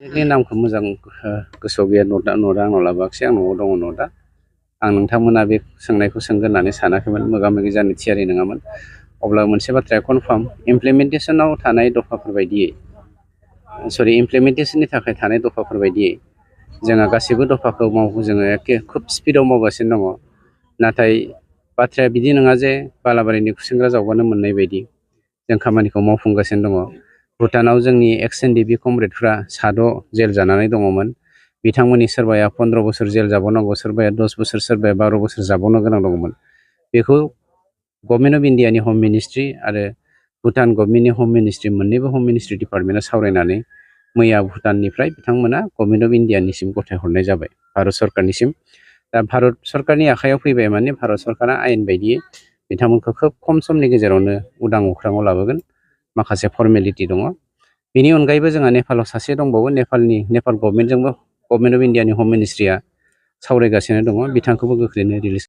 नि नामखौ मोजां गोसोआव गैया नटआ आंनाव लाबोआखिसै आंनाव दङ नटआ आं नोंथांमोना बे सोंनायखौ सोंगोन होननानै सानाखैमोन मोगा-मोगि जानो थियारि नङामोन अब्ला मोनसे बाथ्राया कनफार्म इमप्लिमेन्टेसनाव थानाय दफाफोर बायदियै इमप्लिमेन्टेसननि थाखाय थानाय दफाफोर बायदियै जोंहा गासैबो दफाखौ जोङो एखे खुब स्पिडआव मावगासिनो दङ नाथाय बाथ्राया बिदि नङा जे बालाबारिनि खुसेंग्रा जावबानो मोननाय बायदि जों खामानिखौ मावफुंगासिनो दङ भुटानाव जोंनि एक्स एनडिपि कमरेडफ्रा 6 जेल जानानै दङमोन बिथांमोननि सोरबाया 15 बोसोर जेल जाबावनांगौ सोरबाया 10 बोसोर सोरबाया 12 बोसोर जाबावनो गोनां दङमोन बेखौ गभर्नमेन्ट अफ इन्डियानि हम मिनिस्ट्रि आरो भुटान गभर्नमेन्टनि हम मिनिस्ट्रि मोन्नैबो हम मिनिस्ट्रि डिपार्टमेन्टआ सावरायनानै मैया भुटाननिफ्राय बिथांमोना गभर्नमेन्ट अफ इन्डियानिसिम गथायहरनाय जाबाय भारत सरकारनिसिम दा भारत सरकारनि आखायाव फैबाय माने भारत सरकारा आयेन बायदियै बिथांमोनखौ खोब खम समनि गेजेरावनो उदां अख्राङाव लाबोगोन माखासे फर्मेलिटि दङ बेनि अनगायैबो जोंहा नेपालाव सासे दंबावो नेपाल गभर्नमेन्टजोंबो गभर्नमेन्ट अफ इन्डियानि हम मिनिस्ट्रिया सावरायगासिनो दङ बिथांखौबो गोख्रैनो रिलिज